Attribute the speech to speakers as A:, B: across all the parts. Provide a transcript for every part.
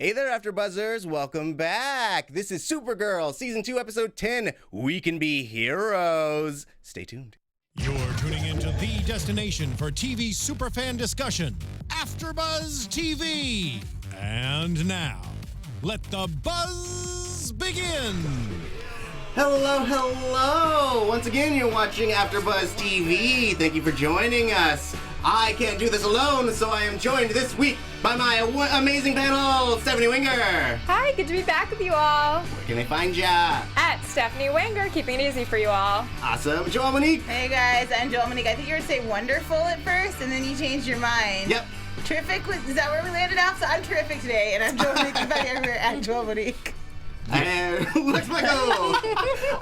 A: Hey there, AfterBuzzers! Welcome back! This is Supergirl, Season 2, Episode 10, We Can Be Heroes. Stay tuned.
B: You're tuning into the destination for TV superfan discussion, AfterBuzz TV. And now, let the buzz begin!
A: Hello! Once again, you're watching AfterBuzz TV. Thank you for joining us. I can't do this alone, so I am joined this week by my amazing panel, Stephanie Wenger.
C: Hi, good to be back with you all.
A: Where can they find ya?
C: At Stephanie Wenger, keeping it easy for you all.
A: Awesome. Joelle Monique.
D: Hey guys, I'm Joelle Monique. I think you were going to say wonderful at first, and then you changed your mind.
A: Yep.
D: Terrific, is that where we landed off? So I'm terrific today, and I'm Joelle Monique. You can find me everywhere at Joelle Monique.
A: And Lex Michael.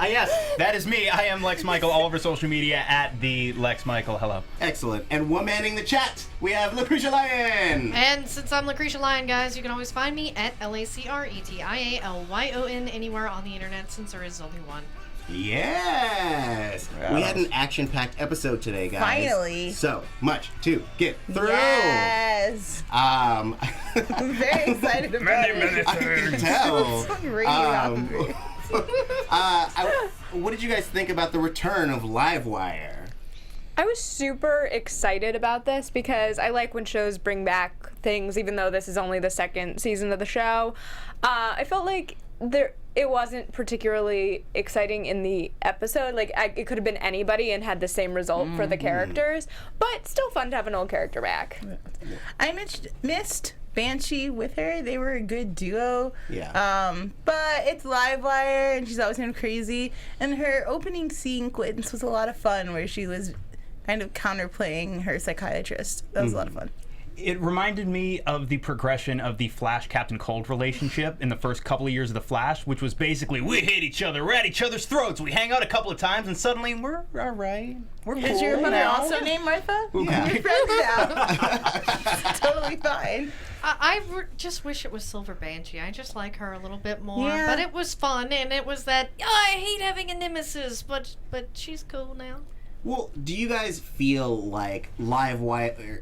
E: Yes, that is me. I am Lex Michael, all over social media at the Lex Michael. Hello.
A: Excellent. And one-manning the chat, we have Lucretia Lyon.
F: And since I'm Lucretia Lyon, guys, you can always find me at LACRETIALYON anywhere on the internet, since there is only one.
A: Yes! We had an action-packed episode today, guys.
D: Finally.
A: So much to get through.
D: Yes. I'm very excited about it.
A: I can tell.
D: It's ringing off of me.
A: What did you guys think about the return of Livewire?
C: I was super excited about this because I like when shows bring back things, even though this is only the second season of the show. I felt like it wasn't particularly exciting in the episode. Like, it could have been anybody and had the same result for the characters, but still fun to have an old character back.
D: I missed Banshee with her. They were a good duo.
A: Yeah.
D: But it's Livewire, and she's always been crazy. And her opening sequence was a lot of fun, where she was kind of counterplaying her psychiatrist. That was a lot of fun.
E: It reminded me of the progression of the Flash Captain Cold relationship in the first couple of years of the Flash, which was basically, we hate each other, we're at each other's throats, we hang out a couple of times, and suddenly we're all right, we're cool.
D: Is your mother
E: now.
D: also named Martha?
A: Yeah.
D: You're friends now. Totally fine.
F: I just wish it was Silver Banshee. I just like her a little bit more.
D: Yeah.
F: But it was fun, and it was that, I hate having a nemesis, but she's cool now.
A: Well, do you guys feel like Livewire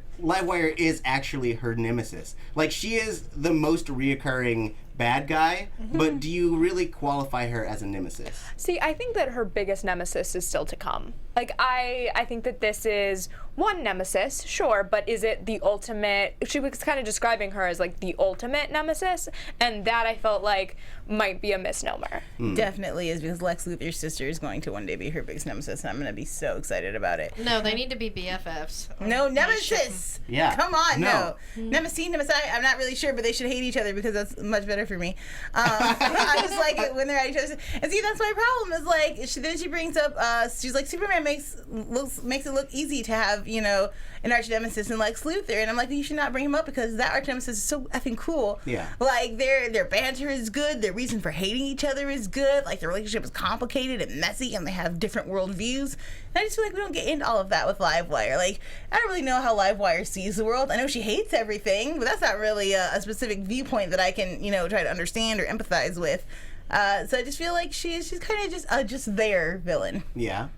A: is actually her nemesis? Like, she is the most reoccurring bad guy, but do you really qualify her as a nemesis?
C: See, I think that her biggest nemesis is still to come. Like, I think that this is one nemesis, sure, but is it the ultimate? She was kind of describing her as, like, the ultimate nemesis, and that I felt like might be a misnomer.
D: Definitely is, because Lex Luthor's sister is going to one day be her biggest nemesis, and I'm going to be so excited about it.
F: No, they need to be BFFs.
D: No, nemesis!
A: Yeah.
D: Come on,
A: No.
D: Nemesis, I'm not really sure, but they should hate each other, because that's much better for me. I just like it when they're at each other. And see, that's my problem, is like, then she brings up, she's like, Superman makes it look easy to have, you know, an arch nemesis in Lex Luthor, and I'm like, you should not bring him up, because that arch nemesis is so effing cool.
A: Yeah.
D: Like, their banter is good, their reason for hating each other is good, like, their relationship is complicated and messy, and they have different worldviews. And I just feel like we don't get into all of that with Livewire. Like, I don't really know how Livewire sees the world. I know she hates everything, but that's not really a specific viewpoint that I can, you know, try to understand or empathize with. So I just feel like she's kind of just their villain.
A: Yeah.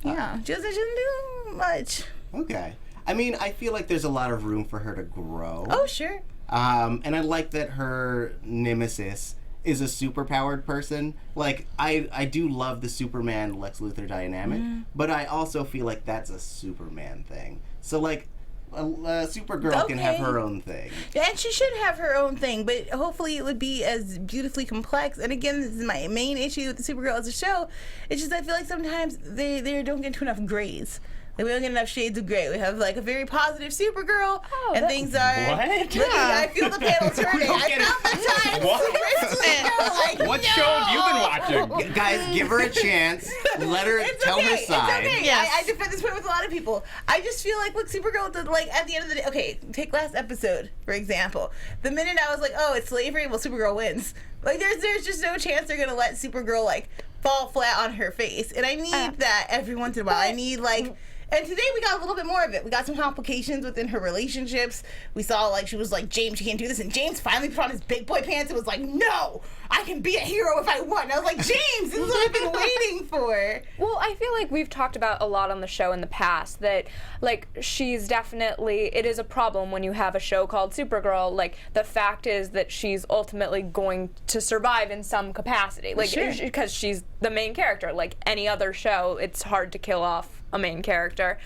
D: Yeah, she doesn't do much.
A: Okay. I mean, I feel like there's a lot of room for her to grow.
D: Oh, sure.
A: And I like that her nemesis is a superpowered person. Like, I do love the Superman Lex Luthor dynamic, but I also feel like that's a Superman thing. So, like, Supergirl can have her own thing.
D: And she should have her own thing, but hopefully it would be as beautifully complex. And again, this is my main issue with the Supergirl as a show. It's just I feel like sometimes they don't get to enough grays. Like, we don't get enough shades of gray. We have, like, a very positive Supergirl, and things are...
E: What?
D: Yeah. I feel the panel turning. I found the time.
E: What?
D: Like,
E: What show have you been watching?
A: Guys, give her a chance. Let her tell her side.
D: It's okay.
F: Yes.
D: I defend this point with a lot of people. I just feel like, look, Supergirl did, like, at the end of the day, okay, take last episode, for example. The minute I was like, oh, it's slavery, well, Supergirl wins. Like, there's just no chance they're going to let Supergirl, like, fall flat on her face. And I need that every once in a while. I need, like... And today we got a little bit more of it. We got some complications within her relationships. We saw, like, she was like, James, you can't do this. And James finally put on his big boy pants and was like, no, I can be a hero if I want. And I was like, James, this is what I've been waiting for.
C: Well, I feel like we've talked about a lot on the show in the past that, like, she's definitely, it is a problem when you have a show called Supergirl. Like, the fact is that she's ultimately going to survive in some capacity. Like, because she's the main character. Like any other show, it's hard to kill off a main character.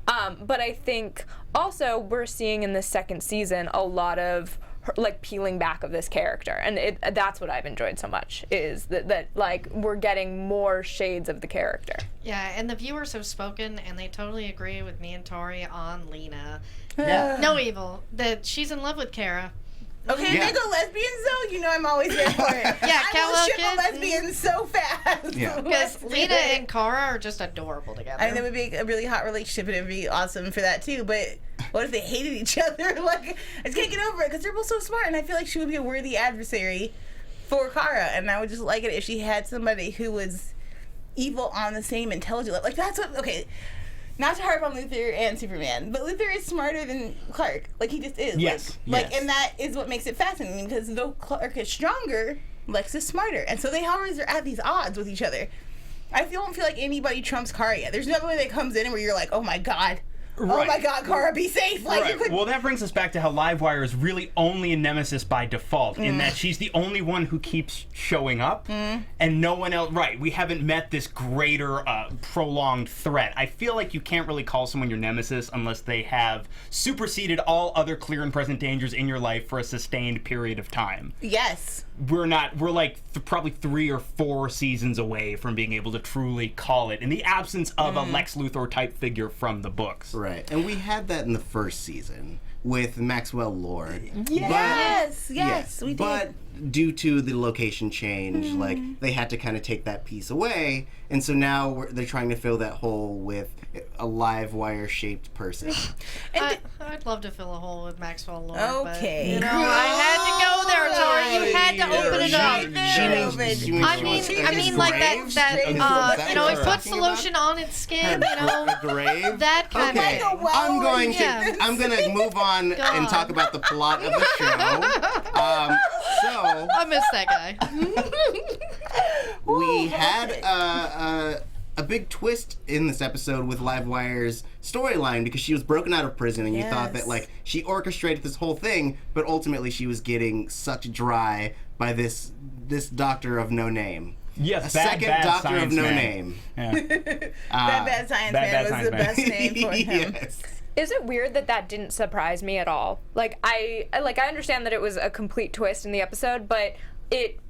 C: But I think also we're seeing in this second season a lot of her, like, peeling back of this character, and that's what I've enjoyed so much, is that like we're getting more shades of the character.
F: Yeah, and the viewers have spoken, and they totally agree with me and Tori on Lena.
E: Yeah.
F: No evil. That she's in love with Kara.
D: Okay,
A: Yeah.
D: they go lesbians though. You know I'm always there for it.
F: Yeah,
D: I
F: Kal-El
D: will ship
F: kid.
D: a lesbian so fast.
A: Yeah.
F: Because
D: Let's
F: Lena
D: do it.
F: and Kara are just adorable together.
D: I mean, that would be a really hot relationship, and it'd be awesome for that too. But what if they hated each other? Like, I just can't get over it because they're both so smart, and I feel like she would be a worthy adversary for Kara, and I would just like it if she had somebody who was evil on the same intelligent level. Like, that's what. Okay. Not to harp on Luthor and Superman, but Luthor is smarter than Clark. Like, he just is.
E: Yes,
D: Like,
E: yes.
D: and that is what makes it fascinating, because though Clark is stronger, Lex is smarter. And so they always are at these odds with each other. I don't feel like anybody trumps Kara yet. There's nobody that comes in where you're like, oh my God. Oh
E: Right.
D: my God, Kara, be safe. Like, you
E: Right.
D: could...
E: Well, that brings us back to how Livewire is really only a nemesis by default, in that she's the only one who keeps showing up, and no one else. Right. We haven't met this greater, prolonged threat. I feel like you can't really call someone your nemesis unless they have superseded all other clear and present dangers in your life for a sustained period of time.
D: Yes.
E: We're like probably 3 or 4 seasons away from being able to truly call it in the absence of a Lex Luthor type figure from the books.
A: Right, and we had that in the first season with Maxwell Lord.
D: Yes.
A: Yes,
D: We did.
A: but due to the location change, like, they had to kind of take that piece away, and so now they're trying to fill that hole with a live wire shaped person.
F: I'd love to fill a hole with Maxwell Lord.
D: Okay.
F: But, you know, I had to go there, Tori. You had to open it up. I mean, like that. You know, it puts the lotion on its skin. You know,
A: grave.
F: that kind
A: Okay,
F: of.
A: I'm gonna move on and talk about the plot of the show. So
F: I miss that guy.
A: we had a big twist in this episode with Livewire's storyline, because she was broken out of prison, and you thought that, like, she orchestrated this whole thing, but ultimately she was getting sucked dry by this doctor of no name.
E: Yes,
A: A second doctor of no
E: man.
A: name.
E: Yeah.
D: Bad Science Man was the best name for him.
A: Yes.
C: Is it weird that didn't surprise me at all? Like, I understand that it was a complete twist in the episode, but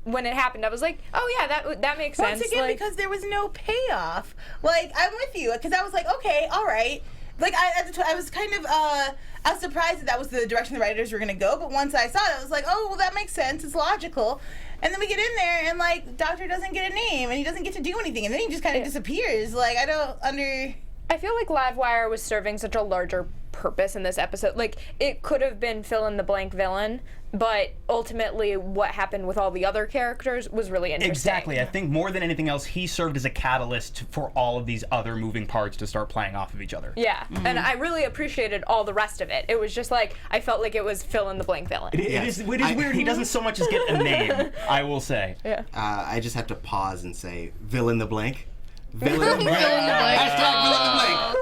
C: when it happened, I was like, oh yeah, that makes sense.
D: Once again,
C: like,
D: because there was no payoff. Like, I'm with you, because I was like, okay, all right. Like, I was kind of, I was surprised that was the direction the writers were going to go, but once I saw it, I was like, oh, well, that makes sense. It's logical. And then we get in there, and, like, Doctor doesn't get a name, and he doesn't get to do anything, and then he just kind of disappears. Like,
C: I feel like Livewire was serving such a larger purpose in this episode. Like, it could have been fill-in-the-blank villain, but ultimately what happened with all the other characters was really interesting.
E: Exactly. I think more than anything else, he served as a catalyst for all of these other moving parts to start playing off of each other.
C: Yeah, and I really appreciated all the rest of it. It was just like, I felt like it was fill-in-the-blank villain.
E: It is weird. He doesn't so much as get a name, I will say.
C: Yeah.
A: I just have to pause and say, villain the blank. Villain the blank.
F: Fill in the blank.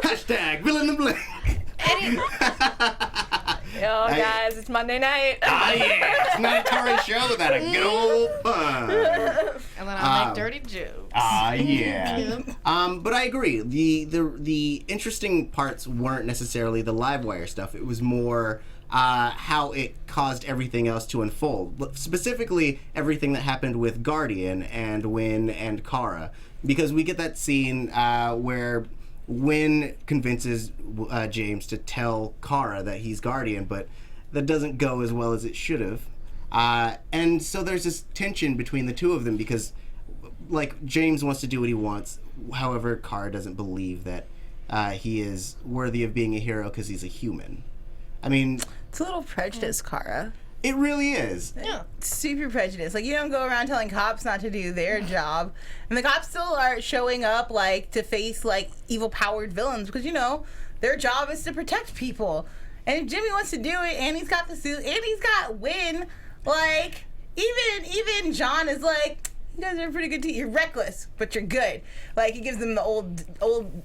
A: Hashtag villain the blank. Hashtag villain the blank.
C: Oh, guys, it's Monday night.
A: Ah, yeah. It's not a Tauri show without a good old fun.
F: And then I make dirty jokes.
A: Ah, yeah. But I agree. The interesting parts weren't necessarily the Livewire stuff. It was more how it caused everything else to unfold. Specifically, everything that happened with Guardian and Wynn and Kara. Because we get that scene where Wynn convinces James to tell Kara that he's Guardian, but that doesn't go as well as it should have. And so there's this tension between the two of them, because, like, James wants to do what he wants. However, Kara doesn't believe that he is worthy of being a hero because he's a human. I mean,
D: it's a little prejudice, Kara.
A: It really is.
F: Yeah.
D: Super prejudiced. Like, you don't go around telling cops not to do their job. And the cops still are showing up, like, to face, like, evil-powered villains because, you know, their job is to protect people. And if Jimmy wants to do it, and he's got the suit, and he's got Win, like, even John is like, you guys are a pretty good team. You're reckless, but you're good. Like, he gives them the old,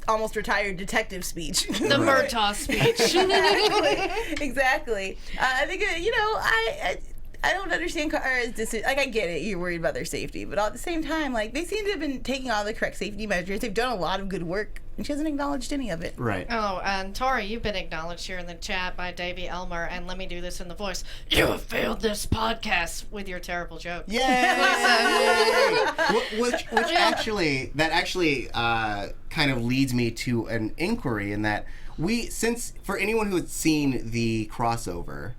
D: almost retired detective speech.
F: The Murtaugh speech.
D: Exactly. I think, you know, I don't understand Kara's decision. Like, I get it. You're worried about their safety. But at the same time, like, they seem to have been taking all the correct safety measures. They've done a lot of good work. And she hasn't acknowledged any of it.
A: Right.
F: Oh, and Tauri, you've been acknowledged here in the chat by Davey Elmer, and let me do this in the voice. You have failed this podcast with your terrible joke.
A: Yay! which actually kind of leads me to an inquiry in that since for anyone who has seen the crossover,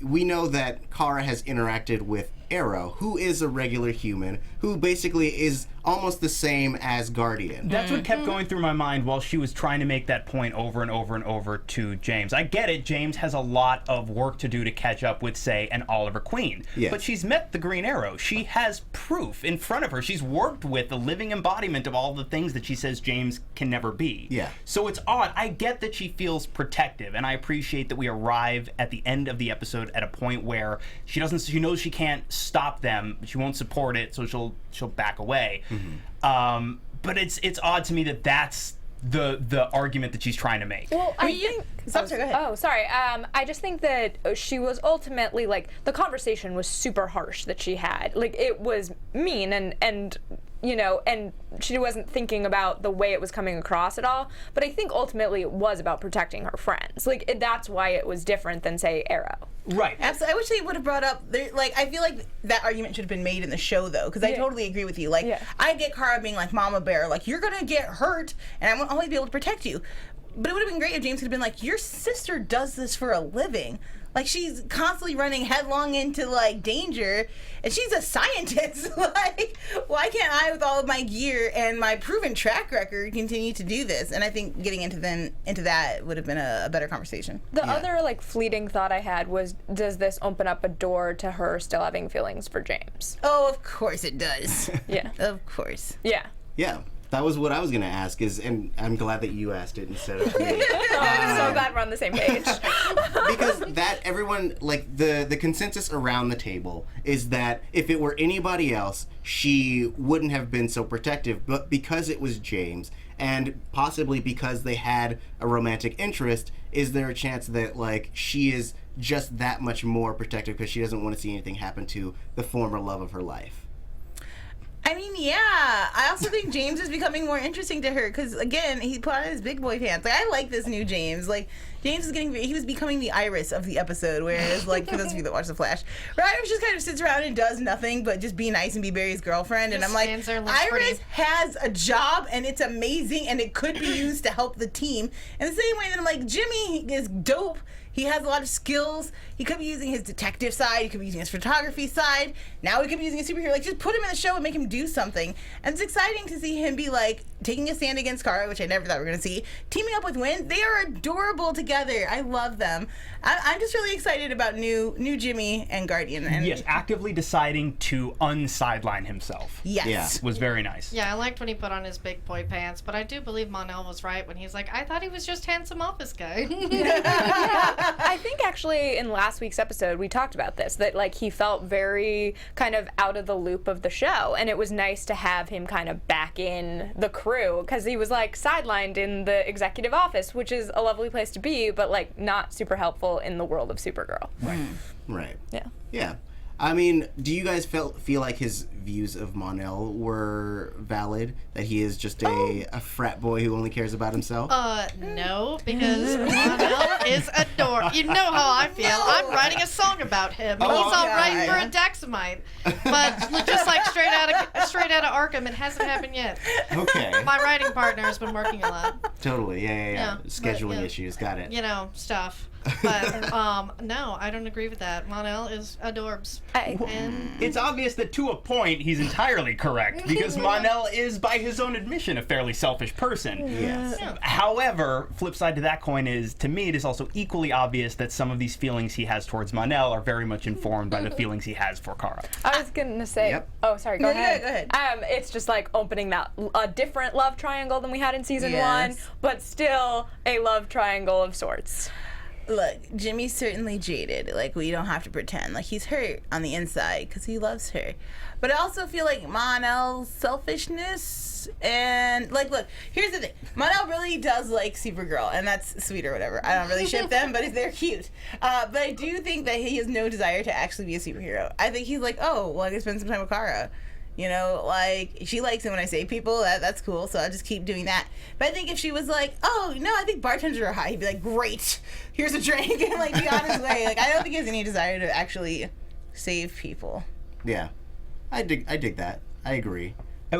A: we know that Kara has interacted with Arrow, who is a regular human, who basically is almost the same as Guardian.
E: That's what kept going through my mind while she was trying to make that point over and over and over to James. I get it, James has a lot of work to do to catch up with, say, an Oliver Queen.
A: Yes.
E: But she's met the Green Arrow. She has proof in front of her. She's worked with the living embodiment of all the things that she says James can never be.
A: Yeah.
E: So it's odd. I get that she feels protective, and I appreciate that we arrive at the end of the episode at a point where she knows she can't stop them, she won't support it, so she'll back away. But it's odd to me that that's the argument that she's trying to make.
C: Well, I think.
D: Go ahead.
C: Oh, sorry. I just think that she was ultimately like the conversation was super harsh that she had. Like it was mean and you know, and she wasn't thinking about the way it was coming across at all. But I think ultimately it was about protecting her friends. Like that's why it was different than say Arrow.
E: Right.
D: Absolutely. I wish they would have brought up, like, I feel like that argument should have been made in the show, though, because I totally agree with you. Like, I get Kara being like, Mama Bear, like, you're going to get hurt, and I won't always be able to protect you. But it would have been great if James could have been like, your sister does this for a living. Like, she's constantly running headlong into, like, danger, and she's a scientist. Like, why can't I, with all of my gear and my proven track record, continue to do this? And I think getting into that would have been a better conversation.
C: The other, like, fleeting thought I had was, does this open up a door to her still having feelings for James?
D: Oh, of course it does.
C: Yeah.
D: Of course.
C: Yeah.
A: Yeah. That was what I was going to ask, and I'm glad that you asked it instead of me.
C: I'm so glad we're on the same page.
A: Because that everyone, like, the consensus around the table is that if it were anybody else, she wouldn't have been so protective. But because it was James, and possibly because they had a romantic interest, is there a chance that, like, she is just that much more protective because she doesn't want to see anything happen to the former love of her life?
D: I mean, yeah. I also think James is becoming more interesting to her because, again, he put on his big boy pants. Like, I like this new James. Like, James is he was becoming the Iris of the episode, whereas, like, for those of you that watch The Flash, where Iris just kind of sits around and does nothing but just be nice and be Barry's girlfriend. And I'm like, Iris has a job and it's amazing and it could be used to help the team. In the same way that I'm like, Jimmy is dope. He has a lot of skills. He could be using his detective side. He could be using his photography side. Now he could be using a superhero. Like, just put him in the show and make him do something. And it's exciting to see him be, like, taking a stand against Kara, which I never thought we were going to see. Teaming up with Wynn. They are adorable together. I love them. I'm just really excited about new Jimmy and Guardian. And
E: yes, actively deciding to unsideline himself.
D: Yes.
E: Was very nice.
F: Yeah, I liked when he put on his big boy pants, but I do believe Mon-El was right when he's like, I thought he was just handsome office guy.
C: I think actually in last week's episode we talked about this, that like he felt very kind of out of the loop of the show, and it was nice to have him kind of back in the crew because he was like sidelined in the executive office, which is a lovely place to be, but like not super helpful in the world of Supergirl.
A: Right.
C: Yeah.
A: Yeah. I mean, do you guys feel like his views of Mon-El were valid? That he is just a frat boy who only cares about himself?
F: No, because Mon-El is adorable. You know how I feel. I'm writing a song about him. He's all right for a Daxamite. But just like straight out of Arkham, it hasn't happened yet.
A: Okay.
F: My writing partner has been working a lot.
A: Totally. Yeah. Scheduling
F: but,
A: issues. Got it.
F: You know, stuff. But no, I don't agree with that. Mon-El is adorbs.
E: It's obvious that to a point he's entirely correct because Mon-El is, by his own admission, a fairly selfish person.
A: Yes.
E: However, flip side to that coin is, to me, it is also equally obvious that some of these feelings he has towards Mon-El are very much informed by the feelings he has for Kara.
C: I was gonna say.
A: Yep.
C: Oh, sorry. Go ahead.
D: Go ahead.
C: It's just like opening that a different love triangle than we had in season
D: Yes.
C: 1, but still a love triangle of sorts.
D: Look, Jimmy's certainly jaded. Like, we don't have to pretend. Like, he's hurt on the inside because he loves her. But I also feel like Mon-El's selfishness and, like, look, here's the thing. Mon-El really does like Supergirl, and that's sweet or whatever. I don't really ship them, but they're cute. But I do think that he has no desire to actually be a superhero. I think he's like, oh, well, I can spend some time with Kara. You know, like, she likes it when I save people. That's cool, so I'll just keep doing that. But I think if she was like, oh, no, I think bartenders are high, he'd be like, great, here's a drink, and, like, be on his way. Like, I don't think he has any desire to actually save people.
A: Yeah. I dig that. I agree.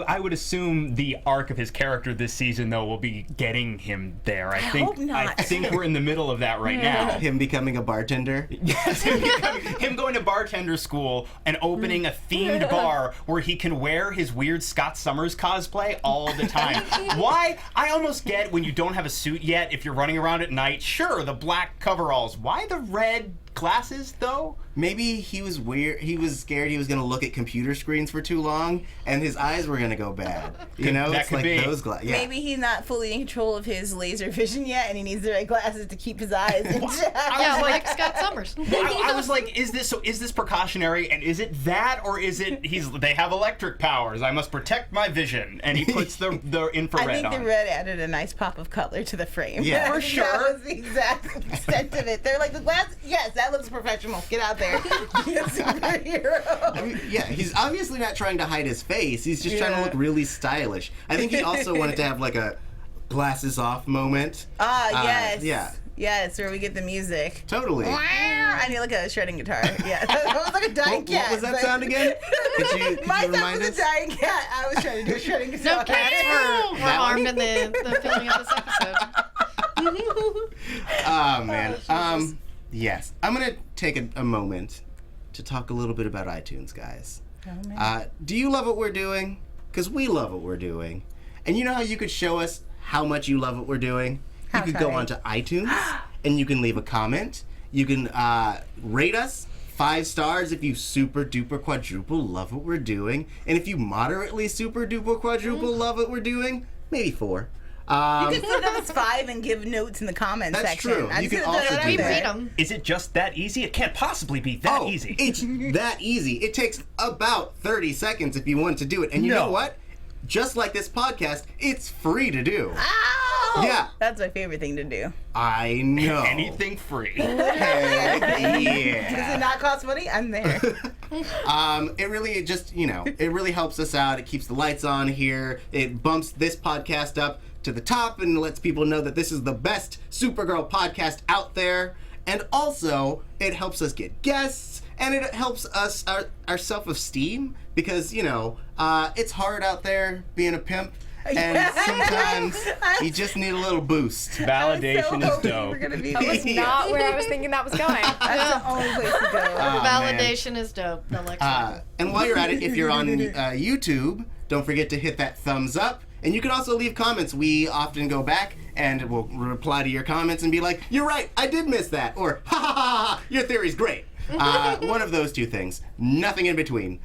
E: I would assume the arc of his character this season, though, will be getting him there. I
D: hope not.
E: I think we're in the middle of that right now.
A: Him becoming a bartender.
E: Yes, him going to bartender school and opening a themed bar where he can wear his weird Scott Summers cosplay all the time. Why? I almost get when you don't have a suit yet, if you're running around at night, sure, the black coveralls. Why the red glasses, though?
A: Maybe he was weird. He was scared he was going to look at computer screens for too long, and his eyes were going to go bad. You know,
E: That
A: it's
E: could
A: like
E: be.
A: those glasses. Yeah.
D: Maybe he's not fully in control of his laser vision yet, and he needs the right glasses to keep his eyes in check.
F: Yeah, like Scott Summers.
E: I was like, is this precautionary, and is it that, or is it they have electric powers? I must protect my vision, and he puts the infrared
D: I think
E: on.
D: the red added a nice pop of color to the frame.
A: Yeah.
E: For
D: That
E: sure.
D: was the exact extent of it. They're like, the glass, yes, that looks professional. Get out there. Be a superhero.
A: I mean, yeah, he's obviously not trying to hide his face. He's just trying to
D: Yeah.
A: look really stylish. I think he also wanted to have like a glasses off moment.
D: Yes.
A: Yeah.
D: Yes, where we get the music.
A: Totally.
D: I need like a shredding guitar. Yeah, that was like a dying cat.
A: What was that
D: but-
A: sound again? Could you
D: My sound
A: remind
D: was
A: us?
D: a dying cat. I was trying to do a shredding guitar.
F: No cats were harmed in the filming of this episode.
A: Oh, man. Yes. I'm going to take a moment to talk a little bit about iTunes, guys.
D: Oh, man.
A: Do you love what we're doing? Because we love what we're doing. And you know how you could show us how much you love what we're doing? You
D: How,
A: could go
D: Tauri?
A: onto iTunes and you can leave a comment. You can rate us 5 stars if you super duper quadruple love what we're doing. And if you moderately super duper quadruple love what we're doing, maybe 4.
D: You can send us 5 and give notes in the comment
A: That's
D: section.
A: true.
D: I
A: You
D: just
A: can
D: did that
A: also
D: out
A: do
F: We
A: that.
D: there.
F: read them.
E: Is it just that easy? It can't possibly be that easy.
A: It's that easy. It takes about 30 seconds if you want to do it. And you know
E: No.
A: what? Just like this podcast, it's free to do.
D: Ow!
A: Yeah.
D: That's my favorite thing to do.
A: I know.
E: Anything free.
A: Heck
D: Does
A: yeah.
D: it not cost money? I'm there.
A: It really just, it really helps us out. It keeps the lights on here. It bumps this podcast up to the top and lets people know that this is the best Supergirl podcast out there. And also, it helps us get guests, and it helps us, our self-esteem, because, it's hard out there being a pimp, and sometimes you just need a little boost.
E: Validation is dope.
D: We're gonna be
C: That was not where I was thinking that was going.
D: That's the only place to go.
A: Oh, man.
F: Validation is dope. The Lex Michael.
A: And while you're at it, if you're on YouTube, don't forget to hit that thumbs up. And you can also leave comments. We often go back and we'll reply to your comments and be like, you're right, I did miss that. Or, ha ha ha, ha your theory's great. One of those two things. Nothing in between.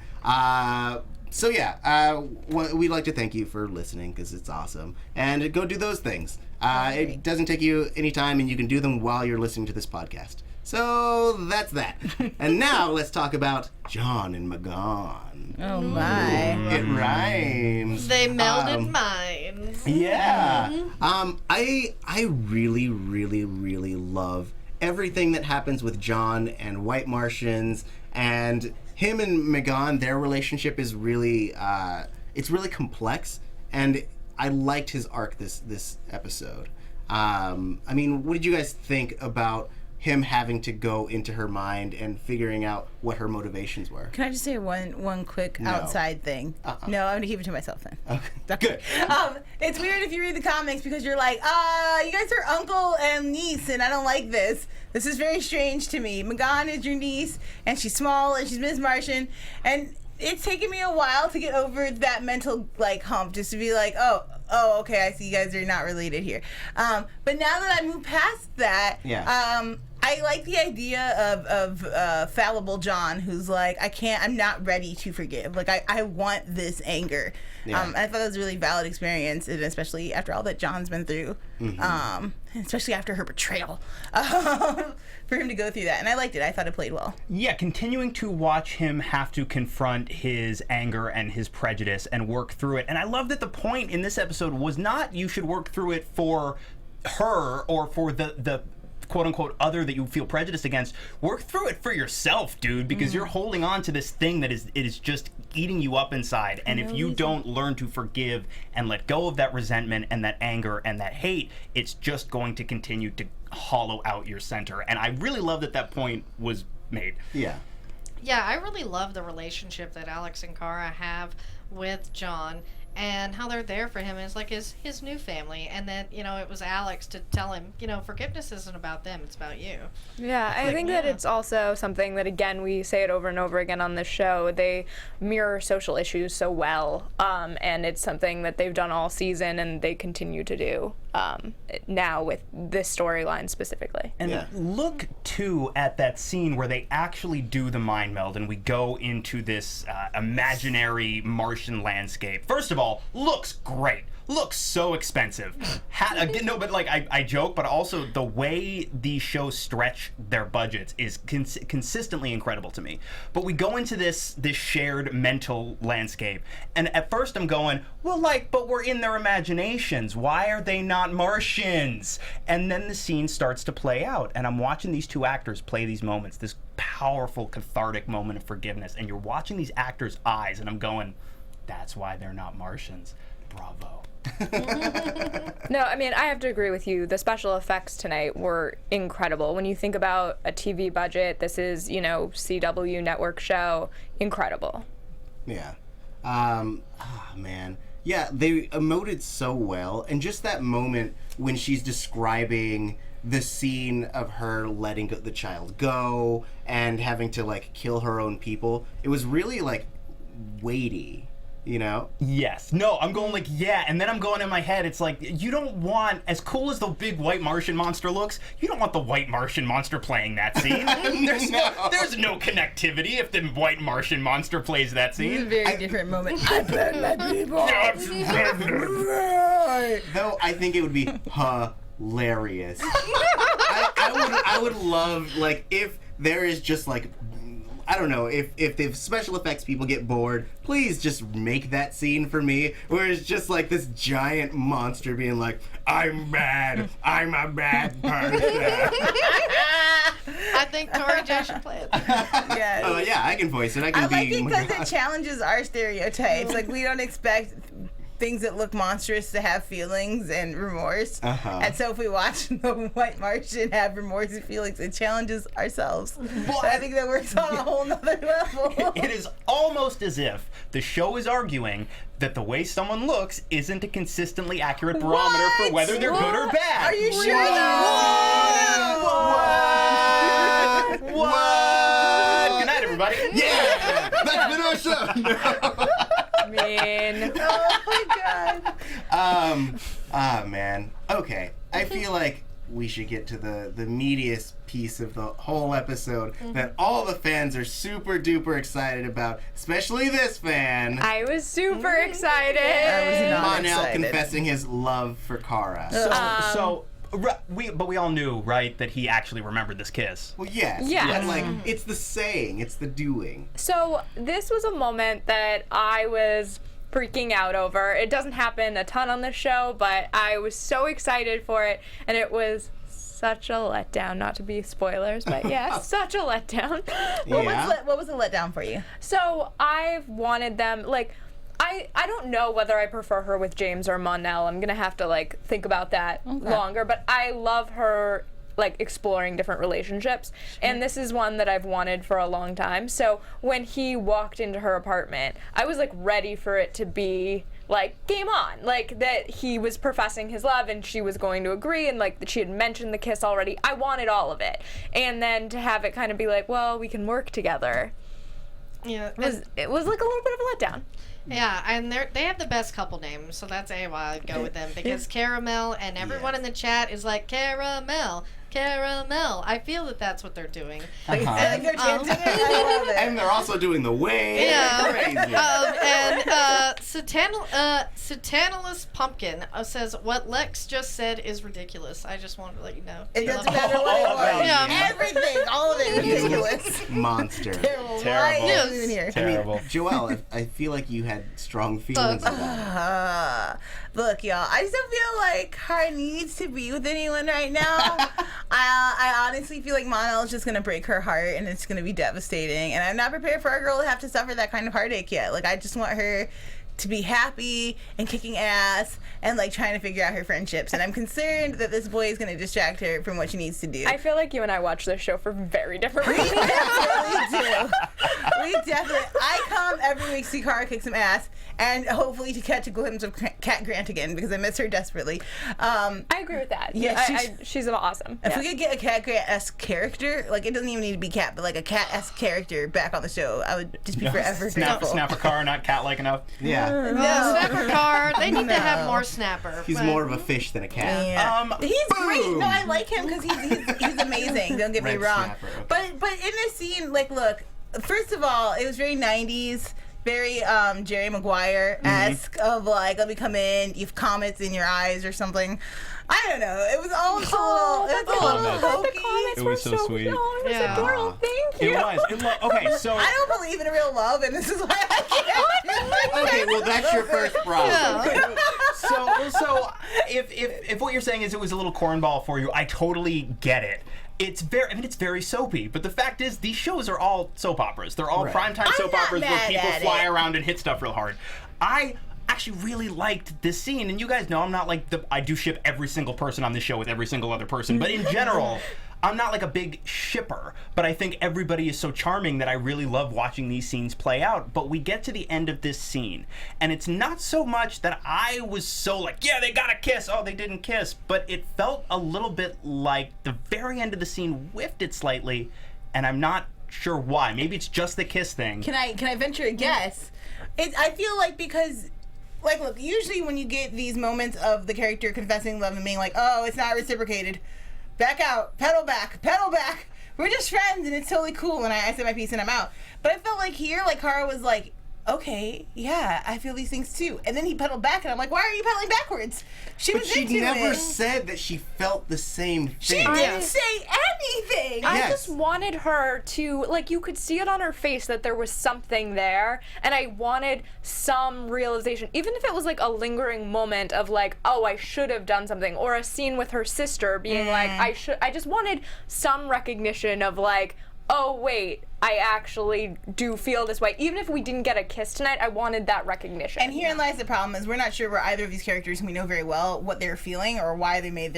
A: So yeah, we'd like to thank you for listening because it's awesome. And go do those things. It doesn't take you any time and you can do them while you're listening to this podcast. So that's that. And now let's talk about John and Magon.
D: Oh my.
A: It rhymes.
F: They melded minds.
A: Yeah. I really, really, really love everything that happens with John and White Martians, and him and Magon. Their relationship is really, it's really complex, and I liked his arc this episode. I mean, what did you guys think about him having to go into her mind and figuring out what her motivations were?
D: Can I just say one quick outside thing? No, I'm gonna keep it to myself then.
A: Okay. Good.
D: It's weird if you read the comics because you're like, you guys are uncle and niece, and I don't like this. This is very strange to me. Magan is your niece, and she's small, and she's Ms. Martian, and it's taken me a while to get over that mental, like, hump, just to be like, oh, okay, I see you guys are not related here. But now that I moved past that, I like the idea of fallible John, who's like, I'm not ready to forgive. Like, I want this anger. I thought that was a really valid experience, and especially after all that John's been through, especially after her betrayal, for him to go through that. And I liked it. I thought it played well.
E: Yeah, continuing to watch him have to confront his anger and his prejudice and work through it. And I love that the point in this episode was not you should work through it for her or for the quote-unquote other that you feel prejudiced against. Work through it for yourself, dude, because you're holding on to this thing that is just eating you up inside. And if you don't learn to forgive and let go of that resentment and that anger and that hate, it's just going to continue to hollow out your center. And I really love that point was made.
F: Yeah, I really love the relationship that Alex and Kara have with John, and how they're there for him as like his new family. And then, it was Alex to tell him, forgiveness isn't about them, it's about you.
C: Yeah, I think that it's also something that, again, we say it over and over again on this show. They mirror social issues so well, and it's something that they've done all season and they continue to do now with this storyline specifically.
E: And look, too, at that scene where they actually do the mind meld and we go into this imaginary Martian landscape. First of all, looks great. Looks so expensive. I joke, but also the way these shows stretch their budgets is consistently incredible to me. But we go into this shared mental landscape, and at first I'm going, but we're in their imaginations. Why are they not Martians? And then the scene starts to play out, and I'm watching these two actors play these moments, this powerful, cathartic moment of forgiveness, and you're watching these actors' eyes, and I'm going, that's why they're not Martians. Bravo.
C: No, I mean, I have to agree with you. The special effects tonight were incredible. When you think about a TV budget, this is, CW network show, incredible.
A: Yeah. Man. Yeah, they emoted so well. And just that moment when she's describing the scene of her letting the child go and having to, kill her own people, it was really, weighty.
E: Yes. No, I'm going and then I'm going in my head, it's like, you don't want, as cool as the big white Martian monster looks, you don't want the white Martian monster playing that scene. There's no connectivity if the white Martian monster plays that scene.
D: It's a very different moment. I burn my people.
A: Though I think it would be hilarious. I would love, if there is just, I don't know, if the special effects people get bored, please just make that scene for me, where it's just this giant monster being like, I'm bad, I'm a bad person.
F: I think Tori J should play it.
D: Yes.
A: Oh, yeah, I can voice it. I
D: like it because it challenges our stereotypes. We don't expect things that look monstrous to have feelings and remorse. And so if we watch the White Martian have remorse and feelings, it challenges ourselves. So I think that works on a whole nother level.
E: It is almost as if the show is arguing that the way someone looks isn't a consistently accurate barometer for whether they're good or bad.
D: Are you sure?
E: What? Good night, everybody.
A: Yeah! That's been our show!
C: Man.
D: Oh my god.
A: Man. Okay. I feel like we should get to the meatiest piece of the whole episode that all the fans are super duper excited about, especially this fan.
C: I was super excited.
D: I was not
A: Mon-El
D: excited.
A: confessing his love for Kara.
E: But we all knew, right, that he actually remembered this kiss.
A: Well, yes.
C: Yes.
A: But, it's the saying, it's the doing.
C: So this was a moment that I was freaking out over. It doesn't happen a ton on the show, but I was so excited for it, and it was such a letdown. Not to be spoilers, but yeah, such a letdown.
D: What was the letdown for you?
C: So I've wanted them, I don't know whether I prefer her with James or Mon-El. I'm gonna have to think about that longer, but I love her exploring different relationships, and this is one that I've wanted for a long time. So when he walked into her apartment, I was ready for it to be like, game on. Like, that he was professing his love and she was going to agree, and like that she had mentioned the kiss already. I wanted all of it. And then to have it kind of be like, well, we can work together.
F: Yeah,
C: It was like a little bit of a letdown.
F: yeah, and they have the best couple names, so that's why I'd go with them, because Caramel and everyone in the chat is like, Caramel. I feel that that's what they're doing.
D: I think they're chanting it. I love it.
A: And they're also doing the way crazy.
F: And Satanalus Pumpkin says, what Lex just said is ridiculous. I just wanted to let you know.
D: It doesn't matter what it was.
F: Yeah.
D: Everything, all of it ridiculous.
A: Monster.
D: Terrible.
E: Terrible.
D: Why is it in here?
E: Terrible.
A: Joelle, I feel like you had strong feelings about it.
D: Look, y'all, I still feel like Kara needs to be with anyone right now. I honestly feel like Mon-El is just going to break her heart, and it's going to be devastating. And I'm not prepared for our girl to have to suffer that kind of heartache yet. Like, I just want her to be happy and kicking ass and like trying to figure out her friendships. And I'm concerned that this boy is going to distract her from what she needs to do.
C: I feel like you and I watch this show for very different reasons.
D: We definitely do. We definitely. I come every week to see Kara kick some ass, and hopefully to catch a glimpse of Cat Grant again, because I miss her desperately.
C: I agree with that.
D: Yeah,
C: she's awesome.
D: If we could get a Cat Grant-esque character, like it doesn't even need to be Cat, but like a Cat-esque character back on the show, I would just be forever grateful.
E: Snapper Car, not cat-like enough.
A: Yeah.
F: Snapper Car, they need to have more Snapper.
A: He's more of a fish than a cat.
D: Yeah. He's great.
A: boom.
D: No, I like him because he's amazing. Don't get me
A: Red
D: wrong.
A: snapper, okay.
D: But in this scene, like, look, first of all, it was very 90s. Very Jerry Maguire-esque of like, let me come in, you've comets in your eyes or something. I don't know. It was all just a little hokey.
E: It was so sweet.
C: Oh, it was
F: Yeah.
C: adorable. Thank you.
E: It was. Okay, so
D: I don't believe in real love, and this is why I can't.
A: Okay, well that's your first problem.
E: so if what you're saying is it was a little cornball for you, I totally get it. It's very soapy, but the fact is these shows are all soap operas. They're all
A: Right.
E: primetime soap
D: not
E: operas where
D: mad
E: people
D: at
E: fly
D: it.
E: around and hit stuff real hard. I actually really liked this scene, and you guys know I'm not like I do ship every single person on this show with every single other person, but in general, I'm not like a big shipper, but I think everybody is so charming that I really love watching these scenes play out. But we get to the end of this scene, and it's not so much that I was so like, yeah, they got a kiss, oh, they didn't kiss, but it felt a little bit like the very end of the scene whiffed it slightly, and I'm not sure why. Maybe it's just the kiss thing.
D: Can I venture a guess? I feel like because, like, look, usually when you get these moments of the character confessing love and being like, oh, it's not reciprocated, back out, pedal back, we're just friends and it's totally cool, and I said my piece and I'm out. But I felt like here, like, Kara was like, okay, yeah, I feel these things too. And then he pedaled back, and I'm like, why are you pedaling backwards? She
A: But
D: was
A: she
D: into
A: never
D: it.
A: said that she felt the same
D: She
A: thing.
D: didn't say anything.
C: I
A: Yes.
C: just wanted her to, like, you could see it on her face that there was something there, and I wanted some realization, even if it was like a lingering moment of like, oh, I should have done something, or a scene with her sister being like, I just wanted some recognition of like, oh wait, I actually do feel this way. Even if we didn't get a kiss tonight, I wanted that recognition.
D: And herein lies the problem: is we're not sure where either of these characters, whom we know very well, what they're feeling or why they made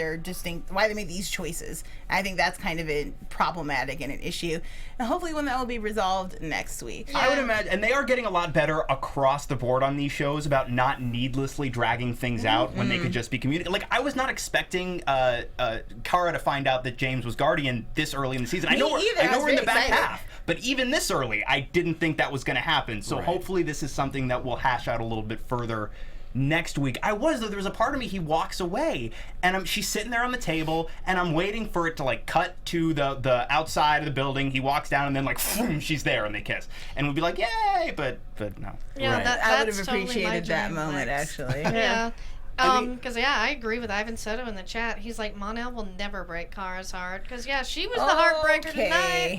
D: why they made these choices. I think that's kind of problematic and an issue. And hopefully, one that will be resolved next week.
E: I would imagine, and they are getting a lot better across the board on these shows about not needlessly dragging things out when they could just be communicating. Like, I was not expecting Kara to find out that James was Guardian this early in the season. I know
D: either.
E: we're in the
D: very
E: back
D: excited.
E: half, but even this early, I didn't think that was going to happen. So
A: Right.
E: hopefully this is something that we'll hash out a little bit further next week. There was a part of me, he walks away, and she's sitting there on the table, and I'm waiting for it to like cut to the outside of the building. He walks down, and then like she's there, and they kiss, and we'd be like, yay, but no.
F: Yeah,
A: Right.
D: I would
F: that's
D: have
F: totally my
D: appreciated that
F: dream,
D: moment,
F: Lex.
D: actually.
F: Yeah.
A: I mean-
F: Because I agree with Ivan Soto in the chat. He's like, Mon-El will never break Kara's heart. Because, yeah, she was the heartbreaker
D: Okay.
F: tonight.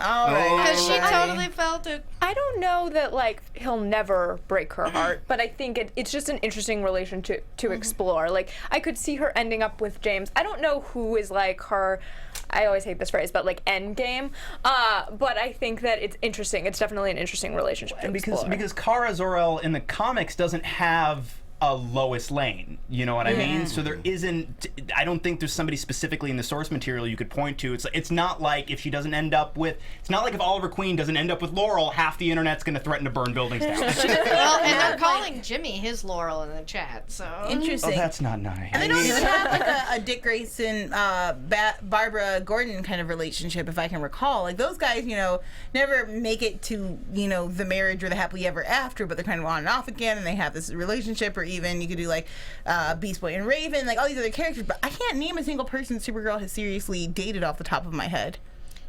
D: All right.
F: Because she
A: Alright.
F: totally felt it.
C: I don't know that like he'll never break her heart, but I think it's just an interesting relation to explore. Like, I could see her ending up with James. I don't know who is like her, I always hate this phrase, but like end game. But I think that it's interesting. It's definitely an interesting relationship to explore.
E: Because Kara Zor-El in the comics doesn't have a Lois Lane. You know what I mean? So there isn't. I don't think there's somebody specifically in the source material you could point to. It's not like if she doesn't end up with. It's not like if Oliver Queen doesn't end up with Laurel, half the internet's going to threaten to burn buildings down.
F: Well, and they're calling Jimmy his Laurel in the chat. So
D: Interesting.
E: Oh, that's not nice.
D: And they don't even have like a Dick Grayson, Barbara Gordon kind of relationship, if I can recall. Like those guys, you know, never make it to, you know, the marriage or the happily ever after, but they're kind of on and off again, and they have this relationship. Or even you could do like Beast Boy and Raven, like all these other characters. But I can't name a single person Supergirl has seriously dated off the top of my head.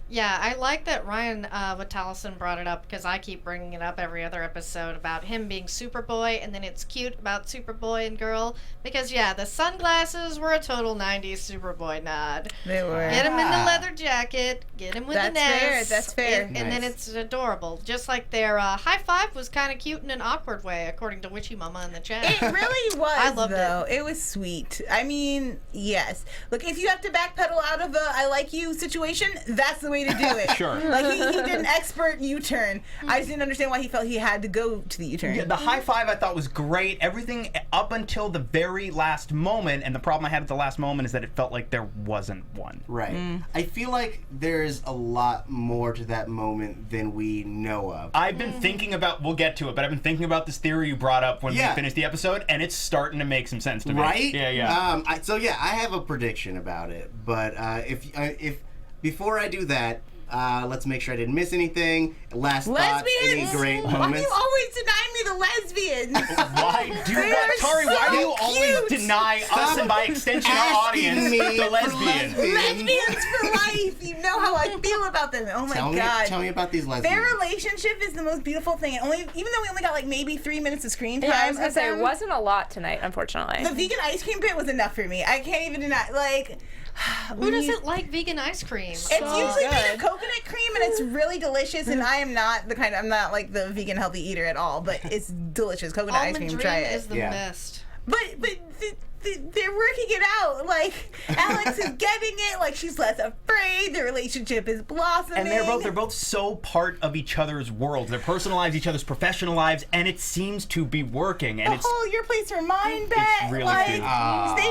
F: yeah, I like that Ryan Vitallison brought it up because I keep bringing it up every other episode about him being Superboy, and then it's cute about Superboy and Girl because yeah, the sunglasses were a total '90s Superboy nod.
D: They were.
F: Get him in the leather jacket, get him with the nest.
D: That's fair.
F: And then it's adorable. Just like their high five was kind of cute in an awkward way, according to Witchy Mama in the chat.
D: It really was.
F: I loved
D: though. It was sweet. I mean, yes. Look, if you have to backpedal out of a "I like you" situation, that's the way to do it.
E: Sure.
D: Like he did an expert U-turn. I just didn't understand why he felt he had to go to the U-turn.
E: Yeah, the high five I thought was great. Everything up until the very last moment, and the problem I had at the last moment is that it felt like there wasn't one.
A: Right. I feel like there's a lot more to that moment than we know of.
E: I've been thinking about, we'll get to it, but I've been thinking about this theory you brought up when we finished the episode, and it's starting to make some sense to me.
A: Right?
E: Yeah.
A: I have a prediction about it, but if before I do that, let's make sure I didn't miss anything. Last thoughts, any great
D: Why do
A: moments.
D: you always deny me the lesbians?
E: Why do
D: They
E: that?
D: are
E: Tari, why do
D: so
E: you always
D: cute.
E: deny us and by extension our
A: asking
E: audience
A: me
E: the
A: for
E: lesbians?
D: Lesbians for life. You know how I feel about them. Oh my god.
A: Tell me about these lesbians.
D: Their relationship is the most beautiful thing. And even though we only got like maybe 3 minutes of screen time,
C: Yeah, I was gonna
D: of
C: say it
D: them,
C: wasn't a lot tonight, unfortunately.
D: the vegan ice cream bit was enough for me. I can't even deny. Like,
F: Who doesn't like vegan ice cream?
D: It's usually made of coconut cream and it's really delicious. And I am not I'm not like the vegan healthy eater at all. But it's delicious. Coconut ice
F: Almond
D: cream.
F: Dream
D: Try it.
F: is the best.
D: But they're working it out. Like Alex is getting it. Like she's less afraid. Their relationship is blossoming.
E: And they're both so part of each other's worlds. Their personal lives, each other's professional lives, and it seems to be working. And
D: the whole "your place or mine" bet.
E: It's really
D: like
E: cute.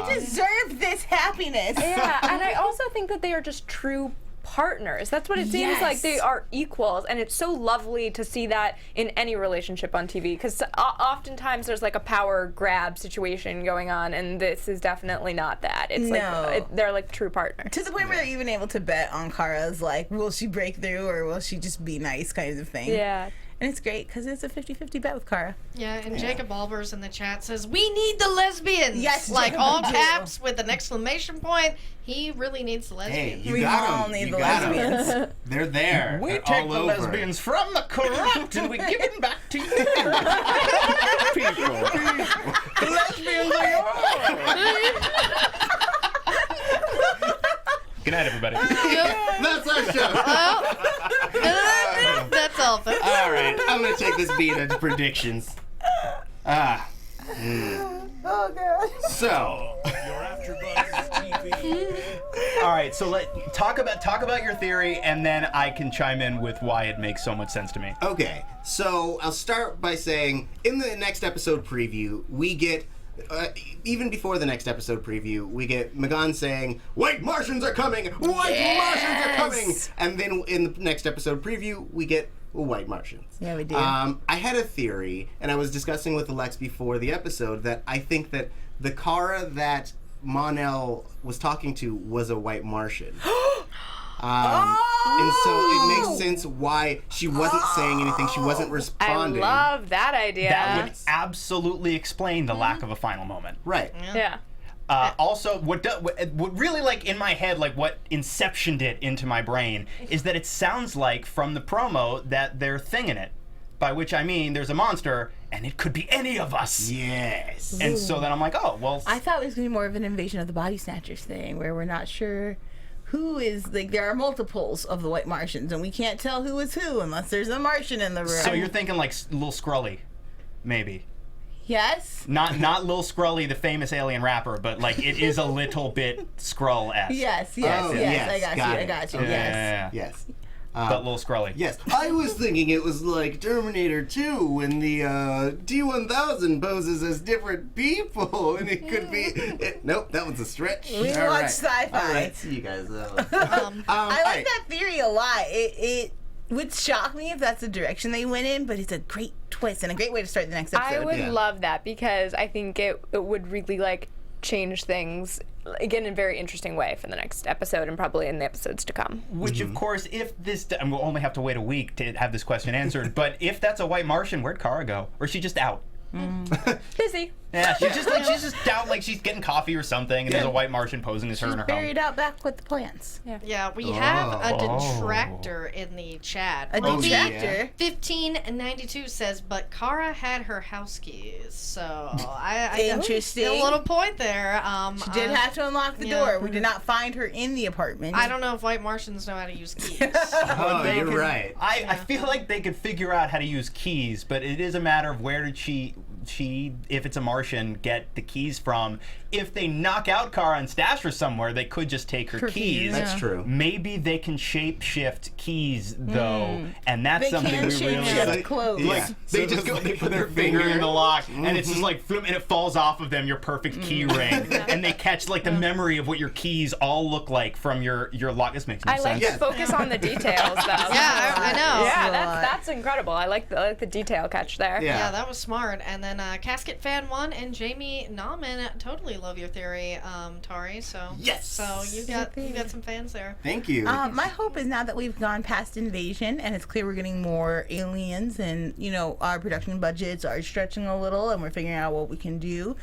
D: they deserve this happiness.
C: Yeah, and I also think that they are just true partners. That's what it seems like. They are equals, and it's so lovely to see that in any relationship on TV, because oftentimes there's like a power grab situation going on, and this is definitely not that. It's like they're like true partners.
D: To the point where they're even able to bet on Kara's like, will she break through or will she just be nice kind of thing.
C: Yeah.
D: And it's great because it's a 50-50 bet with Kara.
F: Yeah, and Jacob Albers in the chat says, "We need the lesbians!"
D: Yes,
F: like
D: Jacob,
F: all
D: we do.
F: caps with an exclamation point. He really needs the lesbians.
A: Hey, you
D: We
A: got
D: all
A: 'em.
D: need
A: You
D: the
A: got 'em.
D: lesbians.
A: They're there.
E: We
A: They're
E: take
A: all
E: the
A: over.
E: lesbians from the corrupt and we give them back to you. People. The lesbians are yours. Good night, everybody.
A: That's our show.
F: That's all, folks.
A: All right, I'm gonna take this beat into predictions.
D: Oh god.
A: So,
B: Your AfterBuzz TV.
E: All right, so talk about your theory, and then I can chime in with why it makes so much sense to me.
A: okay, so I'll start by saying in the next episode preview, we get. Even before the next episode preview, we get Magan saying, "White Martians are coming! White Martians are coming!" And then in the next episode preview, we get White Martians.
D: Yeah, we do.
A: I had a theory, and I was discussing with Alex before the episode, that I think that the Kara that Mon-El was talking to was a White Martian. And so it makes sense why she wasn't saying anything. She wasn't
C: I
A: responding.
C: love that idea.
E: That would absolutely explain the lack of a final moment.
A: Right.
C: Yeah.
E: Also, what really, like, in my head, like, what inceptioned it into my brain is that it sounds like, from the promo, that they're thinging it. By which I mean there's a monster, and it could be any of us.
A: Yes.
E: And so then I'm like, oh, well.
D: I thought it was going to be more of an Invasion of the Body Snatchers thing, where we're not sure who is, like, there are multiples of the White Martians, and we can't tell who is who unless there's a Martian in the room.
E: So you're thinking, like, Lil Skrully, maybe.
D: Yes?
E: Not Lil Skrully, the famous alien rapper, but, like, it is a little bit Skrull-esque.
D: Yes,
A: Oh,
D: yes.
A: yes,
D: I got
A: got
D: you,
A: it.
D: I got you,
E: Yeah,
D: yes.
E: yeah, yeah.
A: Yes.
E: But little scrolly.
A: Yes, I was thinking it was like Terminator 2 when the T-1000 poses as different people, and it could be... nope, that one's a stretch.
D: We
A: All
D: watch
A: right.
D: sci-fi.
A: All right, see you guys.
D: I like that theory a lot. It would shock me if that's the direction they went in, but it's a great twist and a great way to start the next episode.
C: I would
A: Yeah.
C: love that because I think it would really like change things again in a very interesting way for the next episode and probably in the episodes to come.
E: Which, of course, if this... And we'll only have to wait a week to have this question answered, but if that's a white Martian, where'd Kara go? Or is she just out?
C: Busy.
E: Yeah, she's just out like she's getting coffee or something, and there's a white Martian posing as her in her home.
D: Buried out back with the plants.
F: Yeah, we have a detractor in the chat.
D: A
F: Ruby
D: detractor?
F: 1592 says, but Kara had her house keys. So I
D: Interesting.
F: a little point there.
D: She did have to unlock the door. We did not find her in the apartment.
F: I don't know if white Martians know how to use keys.
A: Oh, you're right.
E: I feel like they could figure out how to use keys, but it is a matter of where did she, if it's a Martian, get the keys from. If they knock out Kara and stash her somewhere, they could just take her keys.
A: That's true.
E: Maybe they can shape-shift keys, though, and that's
D: They
E: something
D: can
E: we really...
D: shape-shift clothes.
A: Yeah.
E: Like, they just go, they put their finger in the lock, and it's just like, floop, and it falls off of them, your perfect key ring, and they catch like the memory of what your keys all look like from your lock. This makes no
C: I like
E: sense.
C: to focus on the details though.
F: Yeah, I know.
C: Yeah, that's incredible. I like the detail catch there.
F: Yeah, that was smart. And then Casket Fan 1 and Jamie Nauman totally love your theory, Tauri. So
A: Yes.
F: So you got some fans there.
A: Thank you.
D: My hope is now that we've gone past invasion and it's clear we're getting more aliens and, you know, our production budgets are stretching a little and we're figuring out what we can do.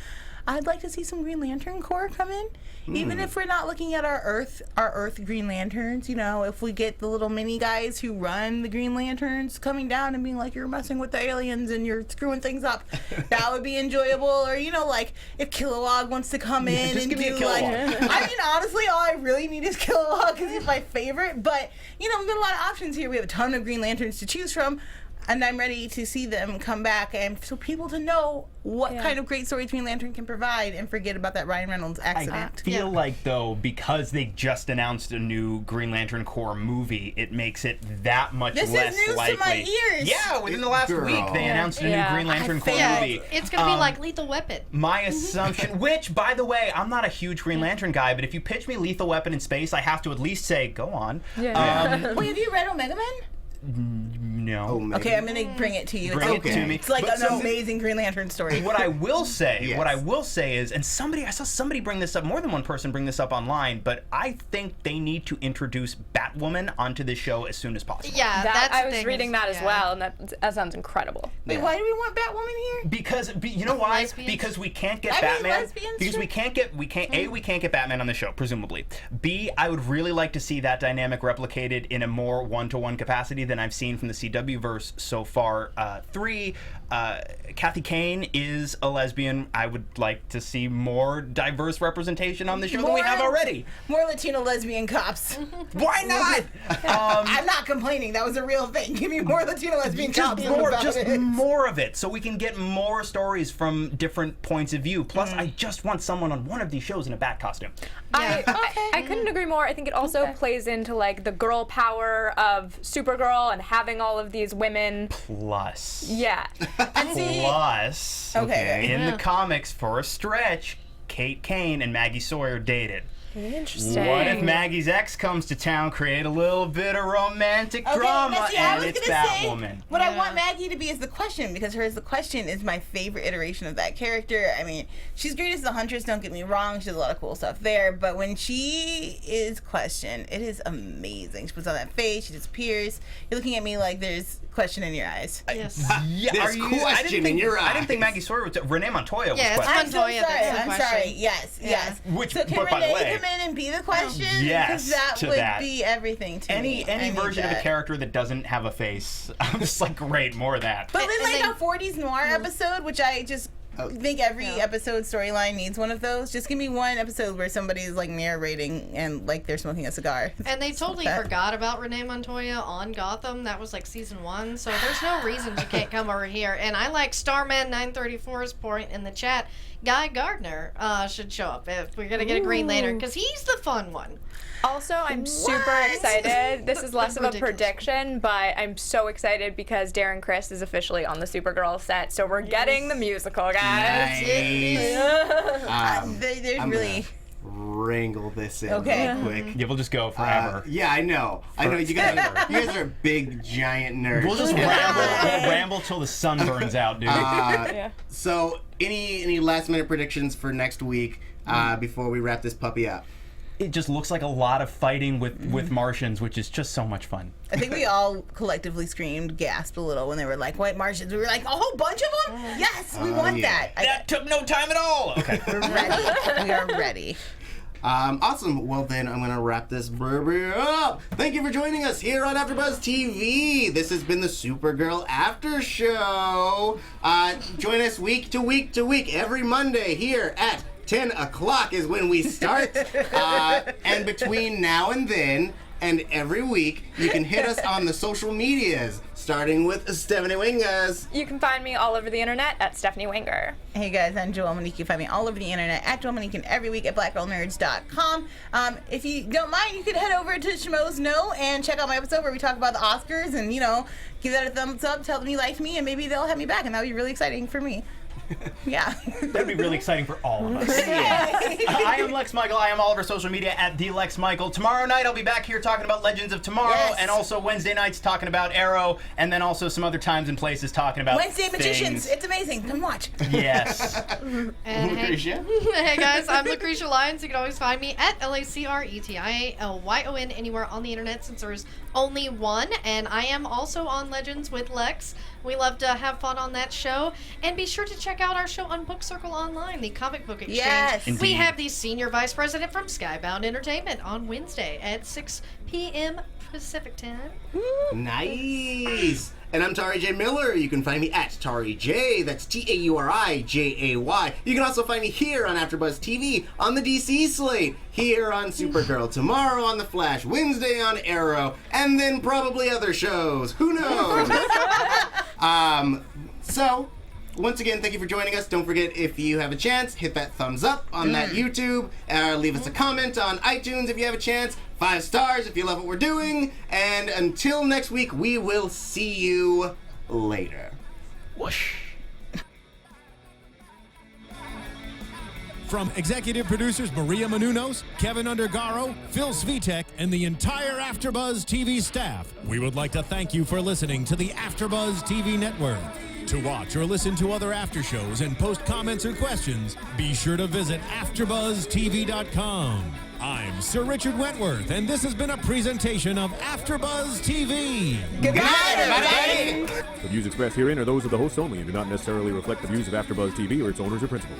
D: I'd like to see some Green Lantern Corps come in. Even if we're not looking at our Earth Green Lanterns, you know, if we get the little mini guys who run the Green Lanterns coming down and being like, you're messing with the aliens and you're screwing things up, that would be enjoyable. Or, you know, like if Kilowog wants to come in
E: just
D: and
E: give me a
D: do like,
E: Kilowog.
D: I mean, honestly, all I really need is Kilowog because he's my favorite. But, you know, we've got a lot of options here. We have a ton of Green Lanterns to choose from. And I'm ready to see them come back and so people to know what kind of great stories Green Lantern can provide and forget about that Ryan Reynolds
E: I
D: accident.
E: feel like, though, because they just announced a new Green Lantern Corps movie, it makes it that much
D: This is
E: less
D: news to
E: likely.
D: my ears.
E: Yeah, within the last
A: Girl.
E: week, they announced a new
C: Yeah.
E: Green Lantern Corps
F: Yeah,
E: movie.
F: it's gonna be like Lethal Weapon.
E: My assumption, which, by the way, I'm not a huge Green Lantern guy, but if you pitch me Lethal Weapon in space, I have to at least say, go on.
C: Yeah.
D: Wait, have you read Omega Man?
E: No.
A: Oh, maybe.
D: Okay, I'm gonna bring it to you.
E: Bring
D: it's
E: it to me.
D: It's like
E: But
D: an
E: so-
D: amazing Green Lantern story.
E: What I will say,
A: Yes.
E: is, and I saw somebody bring this up, more than one person bring this up online, but I think they need to introduce Batwoman onto this show as soon as possible.
F: Yeah,
C: That,
F: that's
C: I
F: the
C: was
F: thing
C: reading
F: is-
C: that as
F: yeah.
C: well, and that sounds incredible.
D: Wait, why do we want Batwoman here?
E: Because you know why?
F: Lesbians?
E: Because we can't get
D: I mean,
E: Batman.
D: lesbians,
E: Because
D: sure.
E: we can't get Batman on the show, presumably. B, I would really like to see that dynamic replicated in a more one-to-one capacity than I've seen from the CW verse so far. 3, Kathy Kane is a lesbian. I would like to see more diverse representation on the show than we have already.
D: More Latino lesbian cops.
E: Why not?
D: I'm not complaining. That was a real thing. Give me more Latino lesbian cops.
E: Just more of it, so we can get more stories from different points of view. Plus, I just want someone on one of these shows in a bat costume.
C: I couldn't agree more. I think it also plays into like the girl power of Supergirl and having all of these women.
E: Plus,
C: Yeah.
D: And see,
E: in the comics, for a stretch, Kate Kane and Maggie Sawyer dated.
C: Interesting.
E: What if Maggie's ex comes to town, create a little bit of romantic drama,
D: now see, I
E: and
D: was
E: it's
D: gonna
E: Batwoman?
D: say what I want Maggie to be is the Question, because her as the Question is my favorite iteration of that character. I mean, she's great as the Huntress, don't get me wrong, she does a lot of cool stuff there, but when she is Question, it is amazing. She puts on that face, she disappears. You're looking at me like there's Question in your eyes.
F: Yes.
E: Yeah,
A: There's question in your
E: I didn't think
A: eyes.
E: Maggie Sawyer was. Renee Montoya was.
F: Yeah, it's
E: Question.
D: I'm so
F: Montoya,
D: sorry.
F: that's the
D: I'm
F: Question.
D: sorry. Yes, yes.
E: Which,
D: So can
E: but by the
D: Renee
E: way,
D: come in and be the Question?
E: Yes,
D: Because that
E: to
D: would
E: that.
D: be everything to me.
E: any
D: I need
E: version of a
D: that.
E: character that doesn't have a face, I'm just like, great, more of that.
D: But then
F: And
D: like
F: then-
D: a 40s noir episode, which I just think every episode storyline needs one of those. Just give me one episode where somebody's like narrating and like they're smoking a cigar.
F: And they totally forgot about Renee Montoya on Gotham. That was like season 1. So there's no reason she can't come over here. And I like Starman 934's point in the chat. Guy Gardner should show up if we're gonna get a Green Lantern because he's the fun one.
C: Also, I'm super excited. This is less of a prediction, but I'm so excited because Darren Criss is officially on the Supergirl set, so we're getting the musical, guys.
A: Nice.
D: There's
A: I'm
D: really
A: wrangle this in
D: Okay.
A: real quick.
E: Yeah, we'll just go forever.
A: Yeah, I know. You guys are big giant nerds.
E: We'll just ramble. We'll ramble till the sun burns out, dude.
A: So, any last minute predictions for next week before we wrap this puppy up?
E: It just looks like a lot of fighting with Martians, which is just so much fun.
D: I think we all collectively gasped a little when they were like, white Martians. We were like, a whole bunch of them? Yes, we want that.
E: That took no time at all. Okay.
D: We're ready. We are ready.
A: Awesome. Well, then I'm going to wrap this baby up. Thank you for joining us here on AfterBuzz TV. This has been the Supergirl After Show. Join us week to week to week every Monday here at 10 o'clock is when we start. And between now and then, and every week, you can hit us on the social medias, starting with Stephanie Wenger.
C: You can find me all over the internet at Stephanie Wenger.
D: Hey guys, I'm Joelle Monique. You can find me all over the internet at Joelle Monique and every week at blackgirlnerds.com. If you don't mind, you could head over to Schmoes Know and check out my episode where we talk about the Oscars and, give that a thumbs up, tell them you liked me, and maybe they'll have me back, and that would be really exciting for me. Yeah.
E: That'd be really exciting for all of us. I am Lex Michael. I am all over social media at the Lex Michael. Tomorrow night I'll be back here talking about Legends of Tomorrow, and also Wednesday nights talking about Arrow, and then also some other times and places talking about
D: Wednesday
E: things.
D: Magicians. It's amazing. Come watch.
E: Yes.
F: And
E: Lucretia.
F: Hey guys, I'm Lucretia Lyons. You can always find me at LACRETIALYON anywhere on the internet since there's only one. And I am also on Legends with Lex. We love to have fun on that show. And be sure to check out our show on Book Circle Online, the comic book exchange.
D: Yes.
F: We have the senior vice president from Skybound Entertainment on Wednesday at 6 p.m. Pacific time.
A: Nice. And I'm Tauri J. Miller. You can find me at Tauri J. That's TAURIJAY. You can also find me here on AfterBuzz TV on the DC slate, here on Supergirl, tomorrow on The Flash, Wednesday on Arrow, and then probably other shows. Who knows? So, once again, thank you for joining us. Don't forget, if you have a chance, hit that thumbs up on that YouTube. Leave us a comment on iTunes if you have a chance. 5 stars if you love what we're doing. And until next week, we will see you later.
E: Whoosh.
B: From executive producers Maria Menounos, Kevin Undergaro, Phil Svitek, and the entire AfterBuzz TV staff, we would like to thank you for listening to the AfterBuzz TV network. To watch or listen to other after shows and post comments or questions, be sure to visit AfterBuzzTV.com. I'm Sir Richard Wentworth, and this has been a presentation of AfterBuzz TV.
A: Good night, everybody!
G: The views expressed herein are those of the hosts only and do not necessarily reflect the views of AfterBuzz TV or its owners or principals.